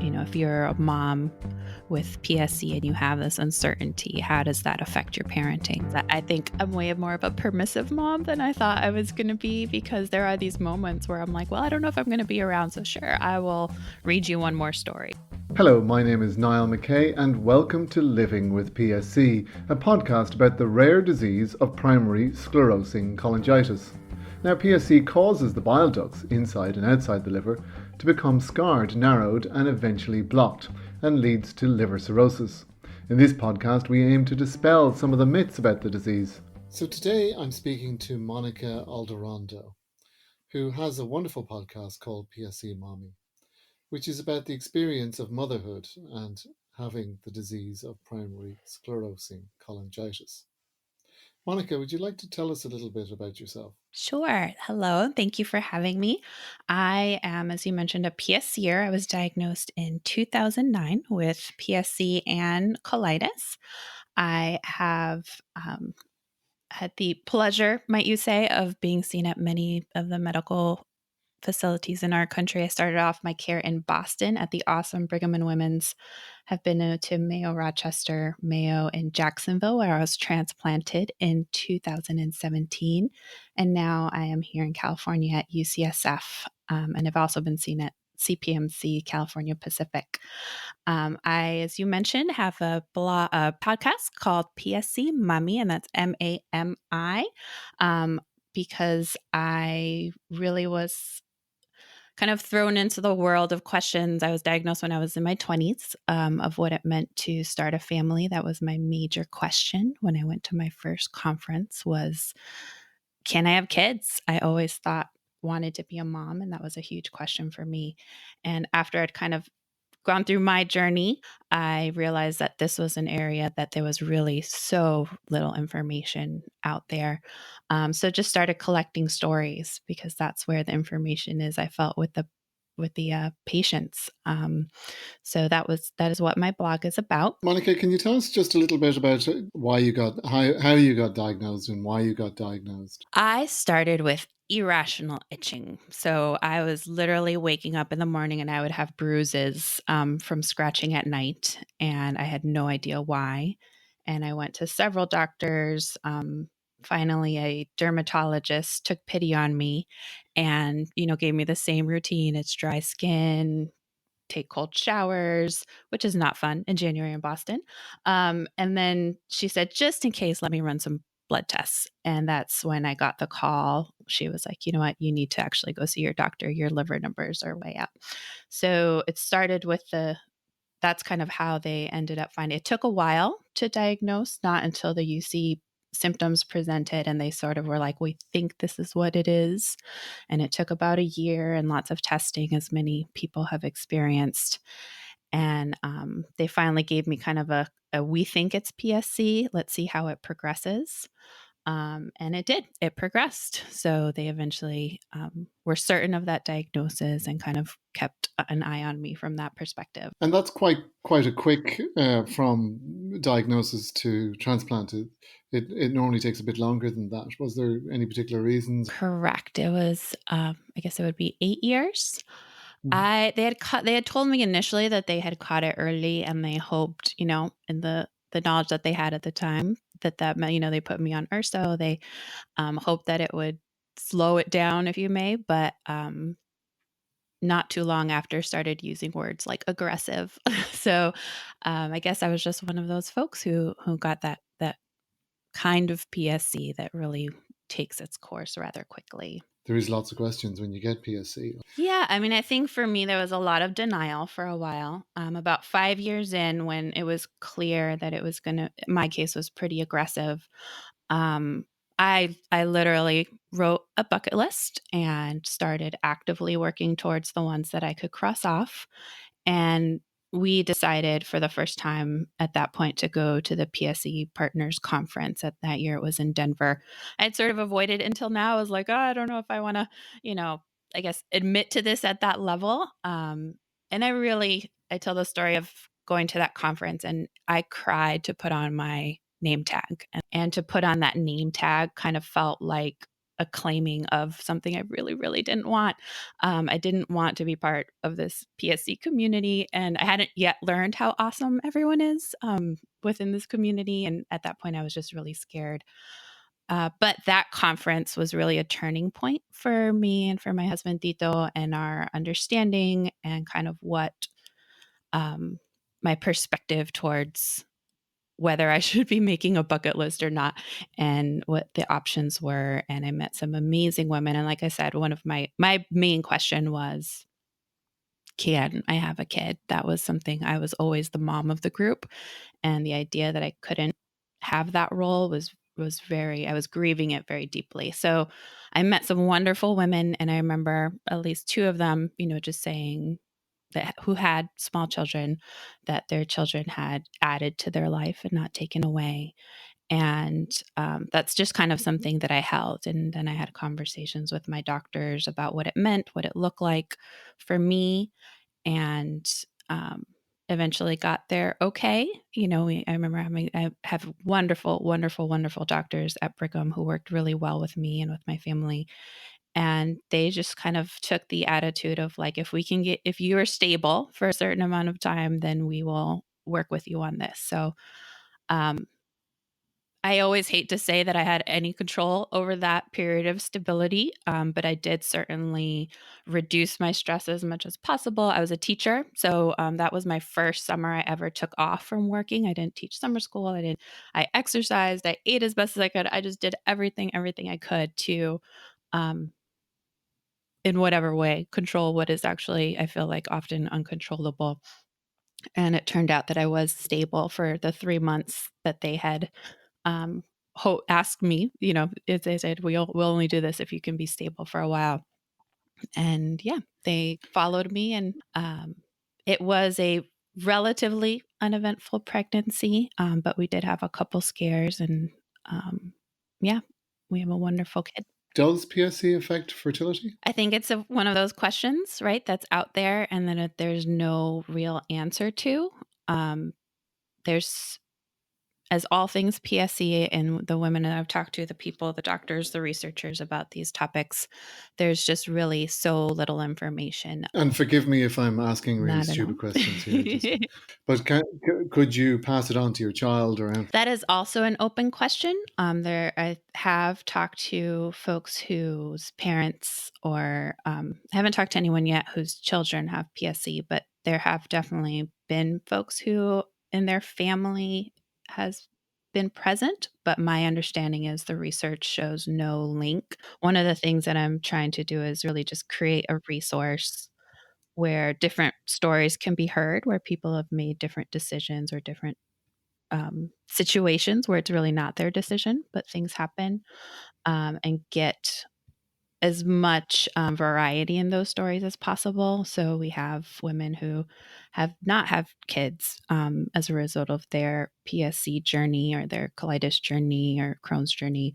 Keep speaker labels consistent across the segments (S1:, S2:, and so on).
S1: if you're a mom with PSC and you have this uncertainty, how does that affect your parenting? I think I'm way more of a permissive mom than I thought I was going to be, because there are these moments where I'm like, well, I don't know if I'm going to be around, so sure, I will read you one more story.
S2: Hello, my name is Niall McKay and welcome to Living with PSC, a podcast about the rare disease of primary sclerosing cholangitis. Now, PSC causes the bile ducts inside and outside the liver to become scarred, narrowed and eventually blocked, and leads to liver cirrhosis. In this podcast, we aim to dispel some of the myths about the disease. So today I'm speaking to Monika Aldarondo, who has a wonderful podcast called PSC Mommy, which is about the experience of motherhood and having the disease of primary sclerosing cholangitis. Monika, would you like to tell us a little bit about yourself?
S1: Sure. Hello. Thank you for having me. I am, as you mentioned, a PSCer. I was diagnosed in 2009 with PSC and colitis. I have had the pleasure, might you say, of being seen at many of the medical facilities in our country. I started off my care in Boston at the awesome Brigham and Women's. Have been to Mayo Rochester, Mayo in Jacksonville, where I was transplanted in 2017. And now I am here in California at UCSF. And I've also been seen at CPMC, California Pacific. I, as you mentioned, have a podcast called PSC Mommy, and that's MAMI, because I really was kind of thrown into the world of questions. I was diagnosed when I was in my 20s, of what it meant to start a family. That was my major question when I went to my first conference was, can I have kids? I always wanted to be a mom, and that was a huge question for me. And after I'd kind of gone through my journey, I realized that this was an area that there was really so little information out there. So just started collecting stories, because that's where the information is, I felt, with the patients. So that is what my blog is about.
S2: Monika, can you tell us just a little bit about how you got diagnosed and why you got diagnosed?
S1: I started with irrational itching. So I was literally waking up in the morning and I would have bruises from scratching at night, and I had no idea why. And I went to several doctors. Finally, a dermatologist took pity on me and, gave me the same routine. It's dry skin, take cold showers, which is not fun in January in Boston. And then she said, just in case, let me run some blood tests. And that's when I got the call. She was like, you know what, you need to actually go see your doctor. Your liver numbers are way up. So it started with that's kind of how they ended up finding it. It took a while to diagnose, not until the UC symptoms presented and they sort of were like, we think this is what it is. And it took about a year and lots of testing, as many people have experienced. And they finally gave me kind of a we think it's PSC. Let's see how it progresses. And it did. It progressed. So they eventually were certain of that diagnosis and kind of kept an eye on me from that perspective.
S2: And that's quite a quick from diagnosis to transplant. It normally takes a bit longer than that. Was there any particular reasons?
S1: Correct. It was, I guess it would be 8 years. They had told me initially that they had caught it early, and they hoped, in the knowledge that they had at the time, that they put me on Urso. They hoped that it would slow it down, if you may, but not too long after started using words like aggressive. So I guess I was just one of those folks who got that kind of PSC that really takes its course rather quickly.
S2: There is lots of questions when you get PSC.
S1: Yeah, I mean, I think for me, there was a lot of denial for a while. About 5 years in, when it was clear that it was my case was pretty aggressive. I literally wrote a bucket list and started actively working towards the ones that I could cross off. And we decided for the first time at that point to go to the PSC Partners Conference. At that year, it was in Denver. I'd sort of avoided until now. I was like, oh, I don't know if I want to, I guess, admit to this at that level. And I tell the story of going to that conference, and I cried to put on my name tag. And to put on that name tag kind of felt like a claiming of something I really, really didn't want. I didn't want to be part of this PSC community, and I hadn't yet learned how awesome everyone is within this community. And at that point, I was just really scared. But that conference was really a turning point for me and for my husband Tito, and our understanding and kind of what um, my perspective towards whether I should be making a bucket list or not, and what the options were. And I met some amazing women. And like I said, one of my main question was, can I have a kid? That was something. I was always the mom of the group, and the idea that I couldn't have that role was very, I was grieving it very deeply. So I met some wonderful women, and I remember at least two of them, just saying that who had small children, that their children had added to their life and not taken away. And that's just kind of something that I held. And then I had conversations with my doctors about what it meant, what it looked like for me, and um, eventually got there okay. I remember I have wonderful, wonderful, wonderful doctors at Brigham who worked really well with me and with my family. And they just kind of took the attitude of like, if you are stable for a certain amount of time, then we will work with you on this. So um, I always hate to say that I had any control over that period of stability, but I did certainly reduce my stress as much as possible. I was a teacher, so that was my first summer I ever took off from working. I didn't teach summer school. I exercised. I ate as best as I could. I just did everything I could to, um, in whatever way, control what is actually, I feel like, often uncontrollable. And it turned out that I was stable for the 3 months that they had um, asked me, if they said, we'll only do this if you can be stable for a while. And yeah, they followed me. And it was a relatively uneventful pregnancy, but we did have a couple scares. And yeah, we have a wonderful kid.
S2: Does PSC affect fertility?
S1: I think it's one of those questions, right, that's out there and then there's no real answer to. There's as all things PSC and the women that I've talked to, the people, the doctors, the researchers about these topics, there's just really so little information.
S2: And forgive me if I'm asking really
S1: Not at all.
S2: stupid questions here, but could you pass it on to your child or anything?
S1: That is also an open question. I have talked to folks whose parents, or I haven't talked to anyone yet whose children have PSC, but there have definitely been folks who in their family has been present. But my understanding is the research shows no link. One of the things that I'm trying to do is really just create a resource where different stories can be heard, where people have made different decisions or different situations where it's really not their decision, but things happen, and get as much variety in those stories as possible. So we have women who have not have kids as a result of their PSC journey or their colitis journey or Crohn's journey.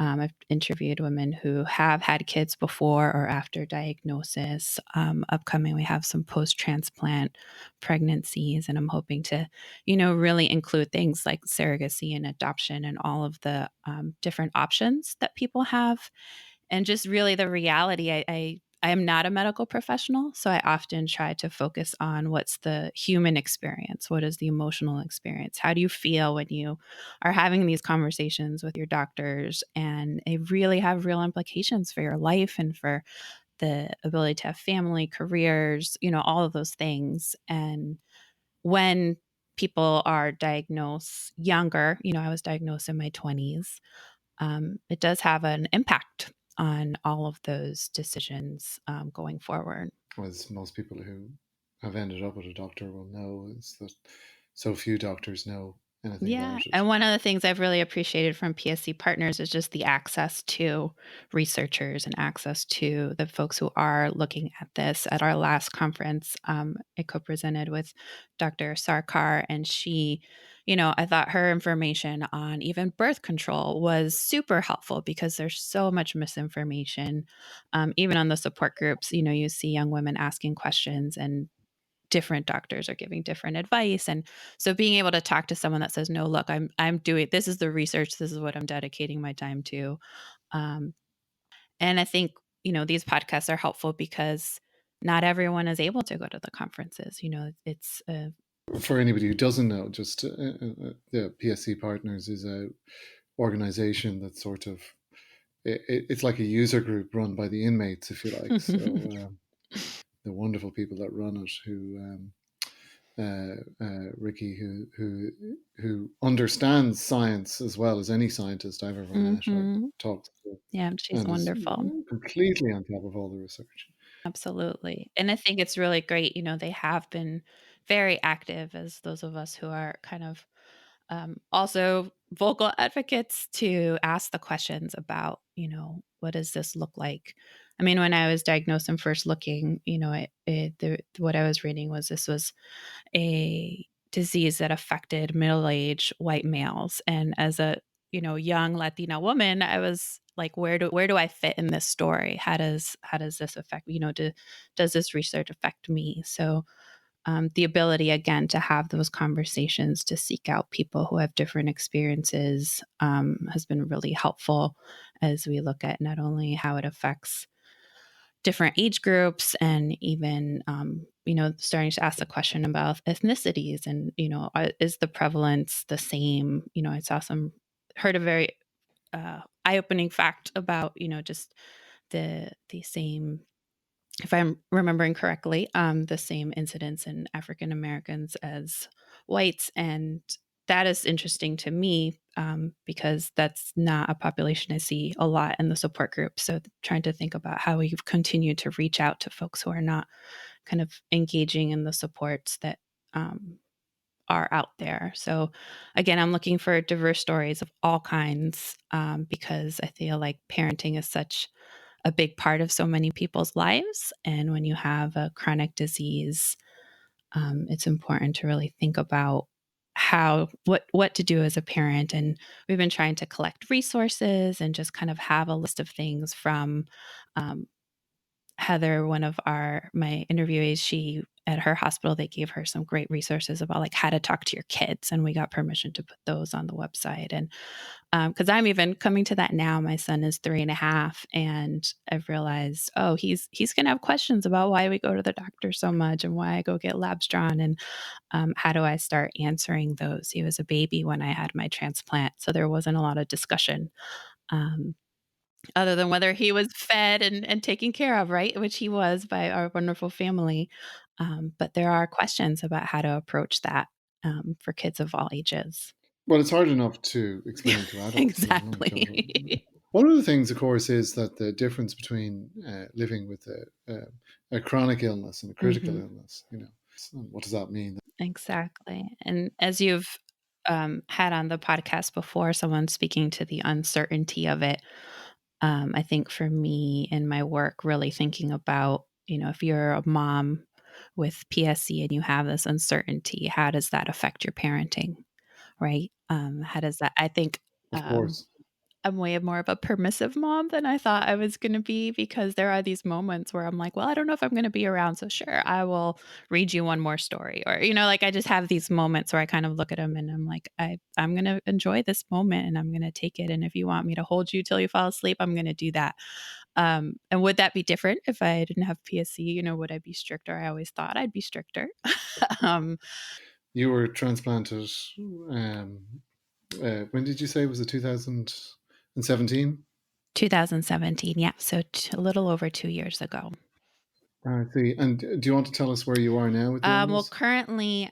S1: I've interviewed women who have had kids before or after diagnosis. Upcoming, we have some post-transplant pregnancies, and I'm hoping to, really include things like surrogacy and adoption and all of the different options that people have, and just really the reality. I am not a medical professional, so I often try to focus on what's the human experience, what is the emotional experience, how do you feel when you are having these conversations with your doctors, and they really have real implications for your life and for the ability to have family, careers, all of those things. And when people are diagnosed younger, I was diagnosed in my 20s, it does have an impact on all of those decisions going forward.
S2: As most people who have ended up with a doctor will know, is that so few doctors know anything
S1: Yeah.
S2: about it.
S1: And one of the things I've really appreciated from PSC Partners is just the access to researchers and access to the folks who are looking at this. At our last conference, I co presented with Dr. Sarkar, and she, I thought her information on even birth control was super helpful because there's so much misinformation. Even on the support groups, you see young women asking questions, and different doctors are giving different advice. And so being able to talk to someone that says, no, look, I'm doing, this is the research, this is what I'm dedicating my time to, um, And I think, these podcasts are helpful because not everyone is able to go to the conferences. It's
S2: For anybody who doesn't know, just the PSC Partners is a organization that sort of it's like a user group run by the inmates, if you like. So the wonderful people that run it, who Ricky, who understands science as well as any scientist I've ever met or
S1: Mhm.
S2: talked to,
S1: Yeah, she's
S2: and is
S1: wonderful.
S2: completely on top of all the research.
S1: Absolutely. And I think it's really great, they have been very active as those of us who are kind of also vocal advocates to ask the questions about, what does this look like? I mean, when I was diagnosed and first looking, what I was reading was this was a disease that affected middle-aged white males. And as a, young Latina woman, I was like, where do I fit in this story? How does this affect, does this research affect me? So the ability again to have those conversations, to seek out people who have different experiences, has been really helpful as we look at not only how it affects different age groups and even starting to ask the question about ethnicities and is the prevalence the same. I saw some heard a very eye-opening fact about just the same, if I'm remembering correctly, the same incidence in African Americans as whites. And that is interesting to me, because that's not a population I see a lot in the support group. So trying to think about how we continue to reach out to folks who are not kind of engaging in the supports that are out there. So again, I'm looking for diverse stories of all kinds, because I feel like parenting is such a big part of so many people's lives. And when you have a chronic disease, it's important to really think about what to do as a parent. And we've been trying to collect resources and just kind of have a list of things from um, Heather, one of my interviewees. She at her hospital, they gave her some great resources about like how to talk to your kids, and we got permission to put those on the website. And because I'm even coming to that now. My son is 3.5, and I've realized, oh, he's gonna have questions about why we go to the doctor so much and why I go get labs drawn, and how do I start answering those? He was a baby when I had my transplant, so there wasn't a lot of discussion. Um, other than whether he was fed and taken care of, right? Which he was by our wonderful family. But there are questions about how to approach that, for kids of all ages.
S2: Well, it's hard enough to explain to adults, let alone children.
S1: Exactly.
S2: One of the things, of course, is that the difference between living with a chronic illness and a critical
S1: Mhm.
S2: illness, what does that mean?
S1: Exactly. And as you've had on the podcast before, someone speaking to the uncertainty of it, I think for me in my work, really thinking about, if you're a mom with PSC and you have this uncertainty, how does that affect your parenting? Right? How does that, I think,
S2: Of
S1: um,
S2: course.
S1: I'm way more of a permissive mom than I thought I was going to be, because there are these moments where I'm like, well, I don't know if I'm going to be around. So sure, I will read you one more story. Or, like I just have these moments where I kind of look at them and I'm like, I'm going to enjoy this moment and I'm going to take it. And if you want me to hold you till you fall asleep, I'm going to do that. And would that be different if I didn't have PSC? Would I be stricter? I always thought I'd be stricter. um,
S2: You were transplanted. When did you say, was it 2017?
S1: 2017. Yeah. So a little over 2 years ago.
S2: I see. And do you want to tell us where you are now with the
S1: Well,
S2: illness?
S1: currently,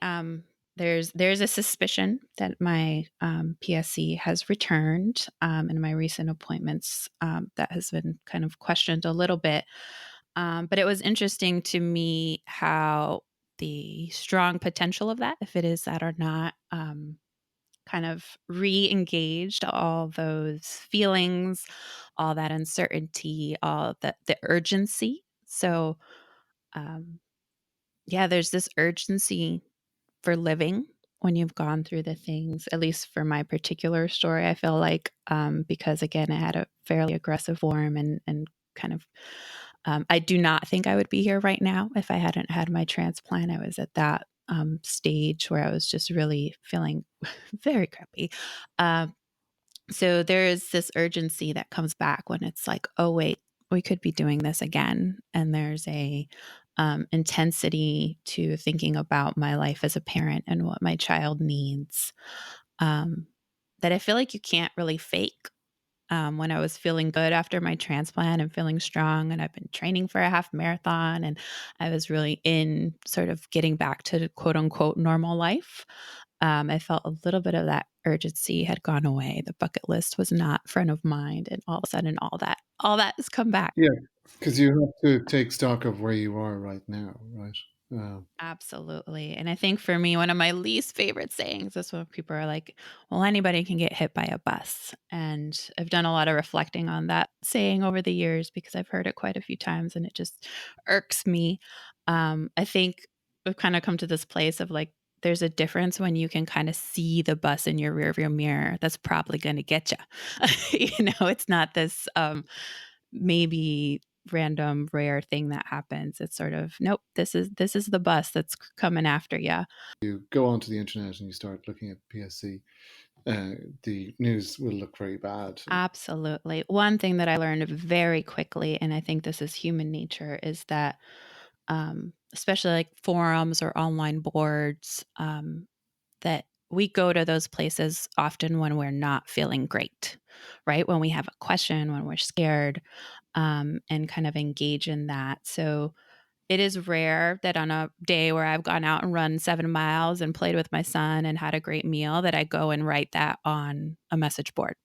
S1: there's a suspicion that my PSC has returned, in my recent appointments. That has been kind of questioned a little bit, but it was interesting to me how the strong potential of that, if it is that or not, kind of re-engaged all those feelings, all that uncertainty, all the urgency. So, um, yeah, there's this urgency for living when you've gone through the things, at least for my particular story, I feel like, because again, I had a fairly aggressive form and kind of, I do not think I would be here right now if I hadn't had my transplant. I was at that stage where I was just really feeling very crappy. Um, so there is this urgency that comes back when it's like, oh, wait. we could be doing this again. And there's a intensity to thinking about my life as a parent and what my child needs, um, that I feel like you can't really fake. When I was feeling good after my transplant and feeling strong, and I've been training for a half marathon, and I was really in sort of getting back to quote unquote normal life. I felt a little bit of that urgency had gone away. The bucket list was not front of mind, and all of a sudden, all that has come back.
S2: Yeah, because you have to take stock of where you are right now, right? Uh,
S1: Absolutely. And I think for me, one of my least favorite sayings is when people are like, well, anybody can get hit by a bus. And I've done a lot of reflecting on that saying over the years because I've heard it quite a few times and it just irks me. I think we've kind of come to this place of like, there's a difference when you can kind of see the bus in your rearview mirror that's probably going to get you. It's not this maybe random rare thing that happens. It's sort of, nope, this is the bus that's coming after you.
S2: you go onto the internet and you start looking at PSC, the news will look very bad.
S1: Absolutely. One thing that I learned very quickly, and I think this is human nature, is that especially like forums or online boards, that we go to those places often when we're not feeling great, right? When we have a question, when we're scared, and kind of engage in that. So it is rare that on a day where I've gone out and run 7 miles and played with my son and had a great meal that I go and write that on a message board.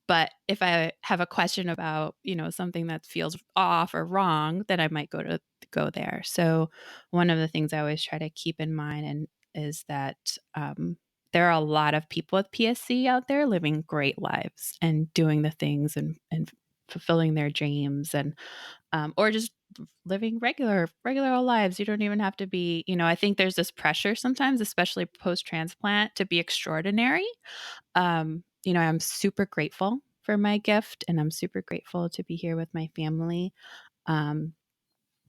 S1: But if I have a question about, something that feels off or wrong, then I might go there. So one of the things I always try to keep in mind and is that there are a lot of people with PSC out there living great lives and doing the things and fulfilling their dreams and or just living regular old lives. You don't even have to be, I think there's this pressure sometimes, especially post transplant, to be extraordinary. I'm super grateful for my gift and I'm super grateful to be here with my family. Um,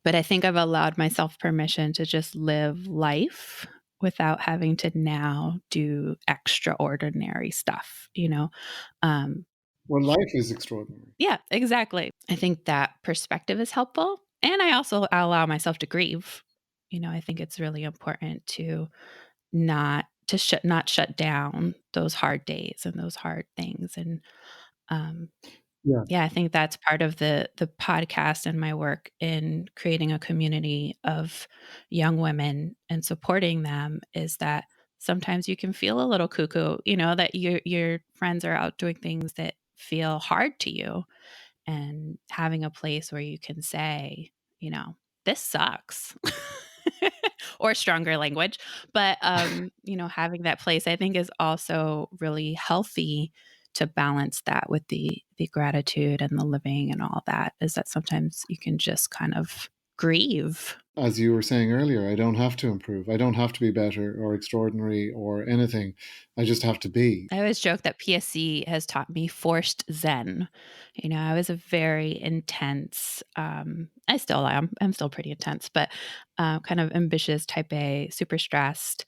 S1: but I think I've allowed myself permission to just live life without having to now do extraordinary stuff. Um,
S2: Well, life is extraordinary.
S1: yeah, exactly. I think that perspective is helpful. And I also allow myself to grieve. I think it's really important to not shut down those hard days and those hard things. And um,
S2: Yeah.
S1: yeah, I think that's part of the podcast and my work in creating a community of young women and supporting them is that sometimes you can feel a little cuckoo, that your friends are out doing things that feel hard to you and having a place where you can say, you know, this sucks. Or stronger language, but having that place I think is also really healthy to balance that with the gratitude and the living and all that is that sometimes you can just kind of grieve.
S2: As you were saying earlier, I don't have to improve. I don't have to be better or extraordinary or anything. I just have to be.
S1: I always joke that PSC has taught me forced zen. I was a very intense, I still am. I'm still pretty intense, but kind of ambitious type A, super stressed.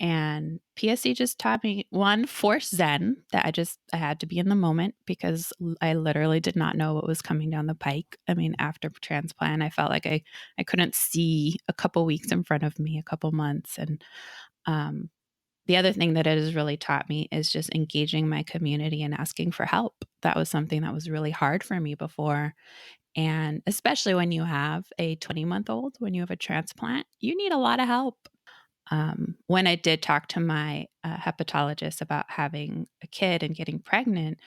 S1: And PSC just taught me one forced zen that I had to be in the moment because I literally did not know what was coming down the pike. I mean, after transplant, I felt like I couldn't see a couple weeks in front of me, a couple months. And um, the other thing that it has really taught me is just engaging my community and asking for help. That was something that was really hard for me before. And especially when you have a 20-month-old, when you have a transplant, you need a lot of help. When I did talk to my hepatologist about having a kid and getting pregnant,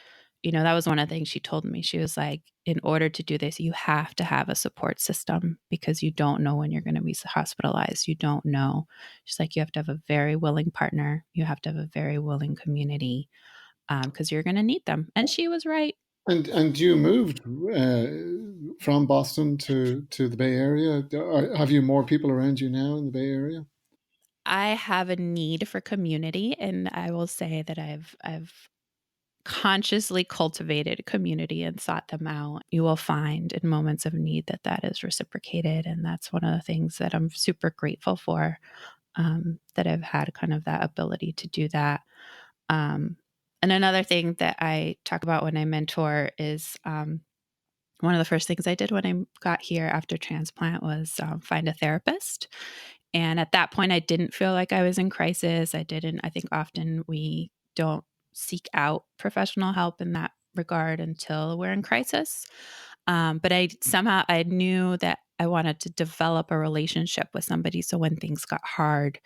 S1: that was one of the things she told me. She was like, in order to do this, you have to have a support system because you don't know when you're going to be hospitalized. You don't know. She's like, you have to have a very willing partner. You have to have a very willing community because you're going to need them. And she was right.
S2: And you moved from Boston to the Bay Area. Have you more people around you now in the Bay Area?
S1: I have a need for community, and I will say that I've consciously cultivated community and sought them out. You will find in moments of need that that is reciprocated, and that's one of the things that I'm super grateful for. That I've had kind of that ability to do that. Um, and another thing that I talk about when I mentor is one of the first things I did when I got here after transplant was find a therapist. And at that point, I didn't feel like I was in crisis. I think often we don't seek out professional help in that regard until we're in crisis. But I knew that I wanted to develop a relationship with somebody. So when things got hard,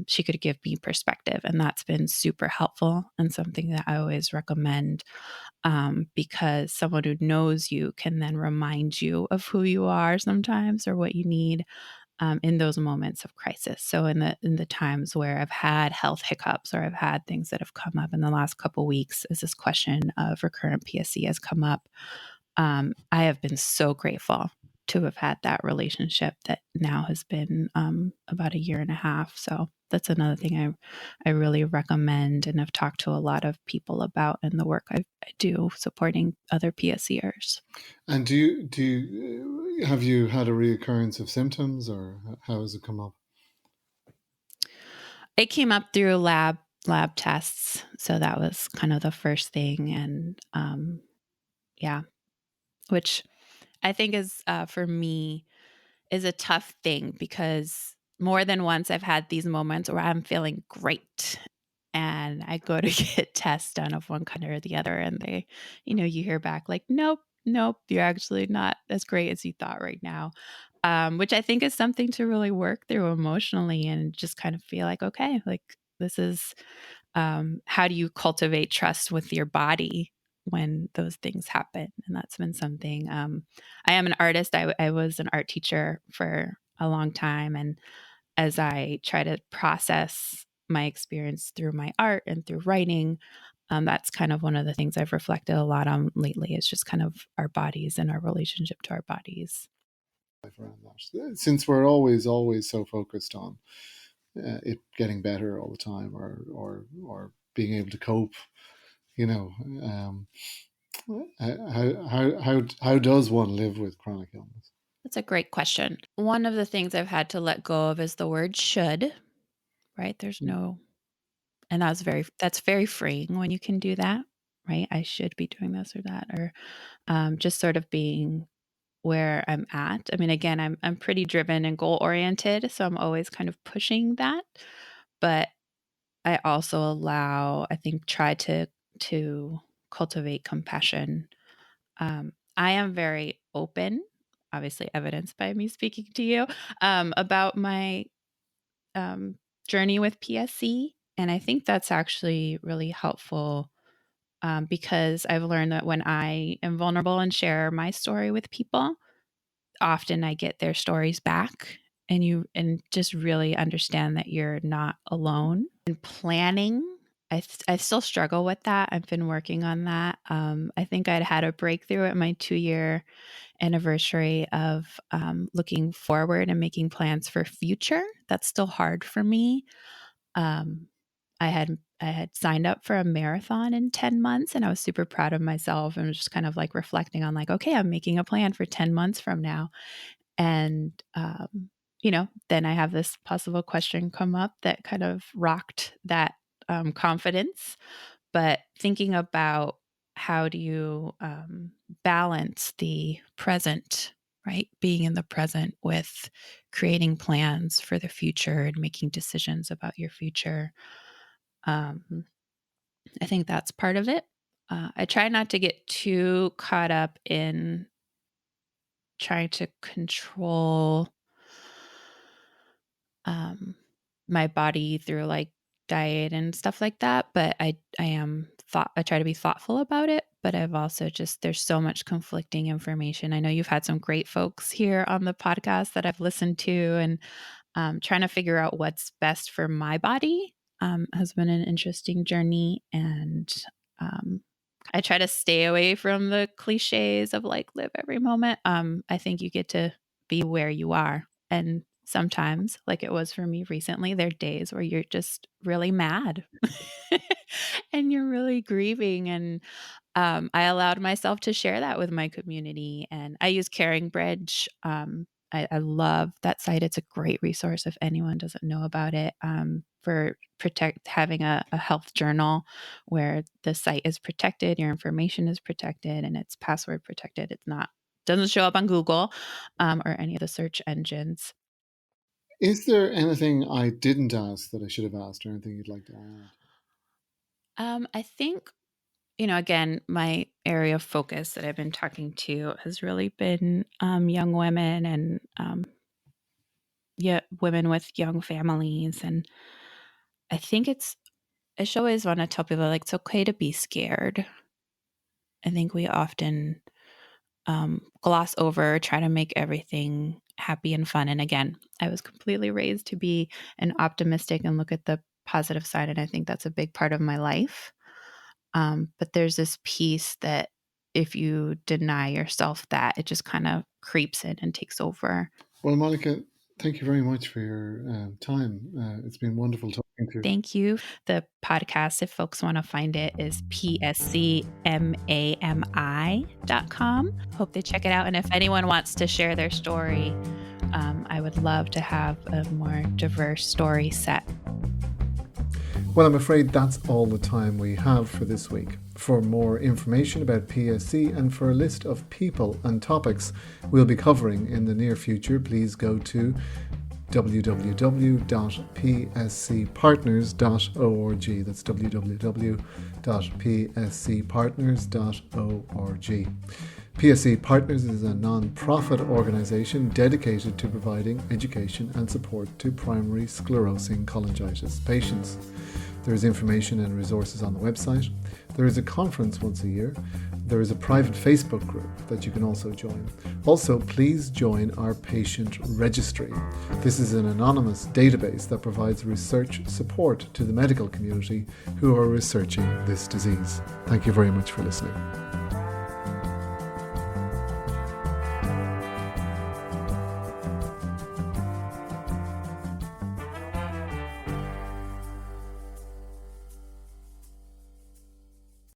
S1: she could give me perspective. And that's been super helpful and something that I always recommend, because someone who knows you can then remind you of who you are sometimes or what you need, in those moments of crisis. So in the times where I've had health hiccups or I've had things that have come up in the last couple weeks, as this question of recurrent PSC has come up, I have been so grateful to have had that relationship that now has been about a year and a half. So that's another thing I really recommend and have talked to a lot of people about in the work I do supporting other PSCers.
S2: And have you had a reoccurrence of symptoms, or how has it come up?
S1: It came up through lab tests, so that was kind of the first thing, and yeah, which I think is for me is a tough thing because more than once I've had these moments where I'm feeling great and I go to get tests done of one kind or the other, and you hear back like, nope, nope, you're actually not as great as you thought right now. Which I think is something to really work through emotionally and just kind of feel like, okay, like this is, how do you cultivate trust with your body when those things happen? And that's been something. I am an artist. I was an art teacher for a long time. And as I try to process my experience through my art and through writing, that's kind of one of the things I've reflected a lot on lately is just kind of our bodies and our relationship to our bodies.
S2: Around that, since we're always so focused on it getting better all the time, or being able to cope, you know, how does one live with chronic illness?
S1: That's a great question. One of the things I've had to let go of is the word should, right? And that's very freeing when you can do that, right? I should be doing this or that, or just sort of being where I'm at. I mean, again, I'm pretty driven and goal oriented, so I'm always kind of pushing that. But I also I think, try to cultivate compassion. I am very open, obviously evidenced by me speaking to you, about my um, journey with PSC, and I think that's actually really helpful, because I've learned that when I am vulnerable and share my story with people, often I get their stories back, and just really understand that you're not alone. And planning, I still struggle with that. I've been working on that. I think I'd had a breakthrough at my 2-year anniversary of looking forward and making plans for future. That's still hard for me. Um, I had signed up for a marathon in 10 months, and I was super proud of myself and was just kind of like reflecting on like, okay, I'm making a plan for 10 months from now. And, then I have this possible question come up that kind of rocked that confidence. But thinking about how do you balance the present, right? Being in the present with creating plans for the future and making decisions about your future. Um, I think that's part of it. I try not to get too caught up in trying to control um, my body through like diet and stuff like that. But I try to be thoughtful about it. But I've also there's so much conflicting information. I know you've had some great folks here on the podcast that I've listened to, and trying to figure out what's best for my body has been an interesting journey. And um, I try to stay away from the cliches of like live every moment. I think you get to be where you are. And sometimes, like it was for me recently, there are days where you're just really mad and you're really grieving. And I allowed myself to share that with my community. And I use Caring Bridge I love that site. It's a great resource if anyone doesn't know about it, for having a health journal where the site is protected, your information is protected, and it's password protected. It's not doesn't show up on Google or any of the search engines.
S2: Is there anything I didn't ask that I should have asked, or anything you'd like to add?
S1: I think, again, my area of focus that I've been talking to has really been young women and women with young families. And I think I should always want to tell people, like, it's okay to be scared. I think we often gloss over, try to make everything happy and fun. And again, I was completely raised to be an optimistic and look at the positive side. And I think that's a big part of my life. But there's this piece that if you deny yourself that, it just kind of creeps in and takes over.
S2: Well, Monika, thank you very much for your time. It's been wonderful talking to you.
S1: Thank you. The podcast, if folks want to find it, is PSCMAMI.com. Hope they check it out. And if anyone wants to share their story, I would love to have a more diverse story set.
S2: Well, I'm afraid that's all the time we have for this week. For more information about PSC and for a list of people and topics we'll be covering in the near future, please go to www.pscpartners.org. That's www.pscpartners.org. PSC Partners is a non-profit organisation dedicated to providing education and support to primary sclerosing cholangitis patients. There is information and resources on the website. There is a conference once a year. There is a private Facebook group that you can also join. Also, please join our patient registry. This is an anonymous database that provides research support to the medical community who are researching this disease. Thank you very much for listening.